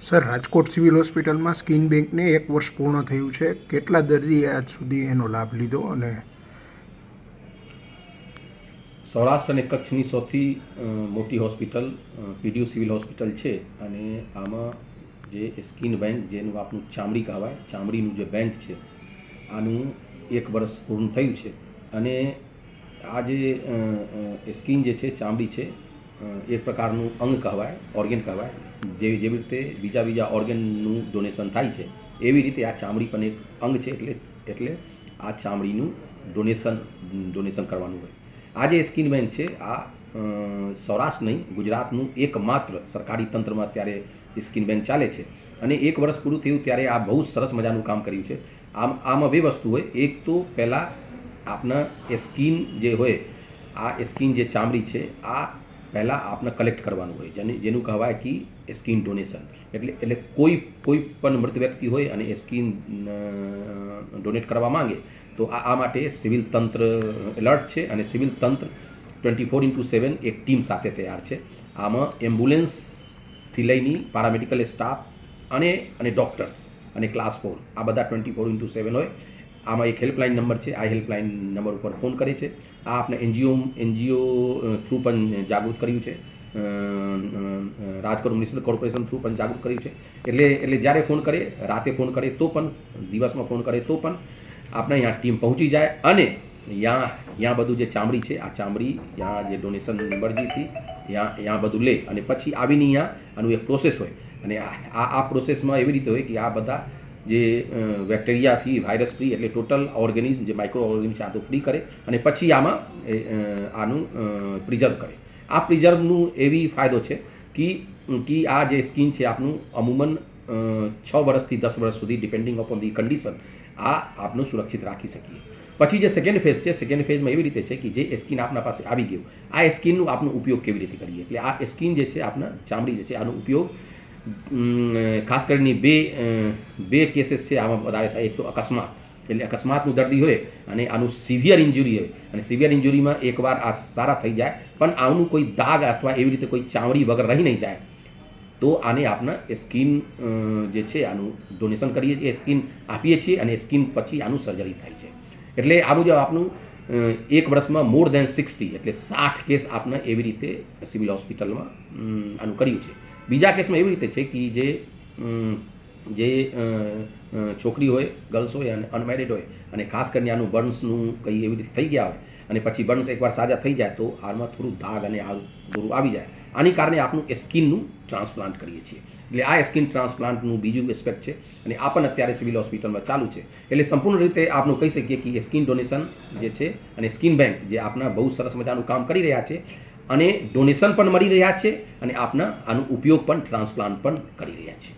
Sir, Rajkot civil હોસ્પિટલમાં skin બેંકને 1 વર્ષ પૂર્ણ થયું છે. કેટલા દર્દીએ આજ સુધી એનો લાભ લીધો? અને સૌરાષ્ટ્ર અને કચ્છની સૌથી મોટી હોસ્પિટલ પીડીયુ સિવિલ હોસ્પિટલ છે. અને આમાં જે સ્કિન બેંક, જેનું આપણું ચામડી કહેવાય, ચામડીનું જે બેંક છે, આનું 1 વર્ષ પૂર્ણ થયું છે. અને આ જે સ્કિન જે છે, ચામડી છે, એક પ્રકારનું અંગ કહેવાય, ઓર્ગેન કહેવાય. જેવી રીતે બીજા ઓર્ગેનનું ડોનેશન થાય છે, એવી રીતે આ ચામડી પણ એક અંગ છે. એટલે આ ચામડીનું ડોનેશન કરવાનું હોય. આ જે સ્કિન બેંક છે, આ સૌરાષ્ટ્ર નહીં, ગુજરાતનું એકમાત્ર સરકારી તંત્રમાં અત્યારે સ્કિન બેંક ચાલે છે. અને 1 વર્ષ પૂરું થયું ત્યારે આ બહુ સરસ મજાનું કામ કર્યું છે. આમાં 2 વસ્તુ હોય. એક તો પહેલાં આપના સ્કિન જે હોય, આ સ્કિન જે ચામડી છે, આ પહેલાં આપણે કલેક્ટ કરવાનું હોય, જેનું કહેવાય કે સ્કિન ડોનેશન. એટલે કોઈ પણ મૃત વ્યક્તિ હોય અને સ્કિન ડોનેટ કરવા માંગે તો આ માટે સિવિલ તંત્ર એલર્ટ છે. અને સિવિલ તંત્ર 24/7 એક ટીમ સાથે તૈયાર છે. આમાં એમ્બ્યુલન્સથી લઈને પારામેડિકલ સ્ટાફ અને ડૉક્ટર્સ અને ક્લાસ 4 આ બધા 24/7 હોય. આમાં એક હેલ્પલાઇન નંબર છે. આ હેલ્પલાઇન નંબર ઉપર ફોન કરે છે. આ આપણે એનજીઓ થ્રુ પણ જાગૃત કર્યું છે. રાજકોટ મ્યુનિસિપલ કોર્પોરેશન થ્રુ પણ જાગૃત કર્યું છે. એટલે જ્યારે ફોન કરે, રાતે ફોન કરે તો પણ, દિવસમાં ફોન કરે તો પણ આપણે અહીંયા ટીમ પહોંચી જાય. અને ત્યાં બધું જે ચામડી છે, આ ચામડી ત્યાં જે ડોનેશન મરજીથી ત્યાં બધું લે. અને પછી આવીને અહીંયા આનું એક પ્રોસેસ હોય. અને આ પ્રોસેસમાં એવી રીતે હોય કે આ બધા જે બેક્ટેરિયા ફ્રી, વાયરસ ફ્રી, એટલે ટોટલ ઓર્ગેનિઝમ, જે માઇક્રો ઓર્ગેનિઝમ છે, આ તો ફ્રી કરે. અને પછી આનું પ્રિઝર્વ કરે. આ પ્રિઝર્વનું એવી ફાયદો છે કે આ જે સ્કિન છે આપનું અમુમન 6 વર્ષથી 10 વર્ષ સુધી, ડિપેન્ડિંગ અપોન ધી કન્ડિશન, આ આપનું સુરક્ષિત રાખી શકીએ. પછી જે સેકન્ડ ફેઝ છે, સેકન્ડ ફેઝમાં એવી રીતે છે કે જે સ્કિન આપના પાસે આવી ગયું, આ સ્કિનનું આપનો ઉપયોગ કેવી રીતે કરીએ. એટલે આ સ્કિન જે છે, આપના ચામડી જે છે, આનો ઉપયોગ ખાસ કરીને બે કેસીસ છે આમાં વધારે થાય. એક તો અકસ્માત, એટલે અકસ્માતનું દર્દી હોય અને આનું સિવિયર ઇન્જુરી હોય, અને સિવિયર ઇન્જુરીમાં એકવાર આ સારા થઈ જાય, પણ આનું કોઈ દાગ અથવા એવી રીતે કોઈ ચામડી વગર રહી નહીં જાય, તો આને આપણા સ્કિન જે છે આનું ડોનેશન કરીએ છીએ, સ્કિન આપીએ છીએ. અને સ્કિન પછી આનું સર્જરી થાય છે. એટલે આ મુજબ આપનું 1 વર્ષમાં મોર દેન 60, એટલે 60 કેસ આપણે એવી રીતે સિવિલ હોસ્પિટલમાં આનું કર્યું છે. બીજા કેસમાં એવી રીતે છે કે જે છોકરી હોય, ગર્લ્સ હોય અને અનમેરિડ હોય, અને ખાસ કરીને આનું બર્ન્સનું કંઈ એવી રીતે થઈ ગયા હોય, અને પછી બર્ન્સ એકવાર સાજા થઈ જાય તો આમાં થોડું દાગ અને આ થોડું આવી જાય. આની કારણે આપણું સ્કિનનું ટ્રાન્સપ્લાન્ટ કરીએ છીએ. એટલે આ સ્કિન ટ્રાન્સપ્લાન્ટનું બીજું એસ્પેક્ટ છે. અને આ પણ અત્યારે સિવિલ હોસ્પિટલમાં ચાલુ છે. એટલે સંપૂર્ણ રીતે આપણે કહી શકીએ કે સ્કિન ડોનેશન જે છે અને સ્કિન બેંક જે આપણા બહુ સરસ મજાનું કામ કરી રહ્યા છે. અને ડોનેશન પણ મળી રહ્યા છે, અને આપના આનો ઉપયોગ પણ, ટ્રાન્સપ્લાન્ટ પણ કરી રહ્યા છે.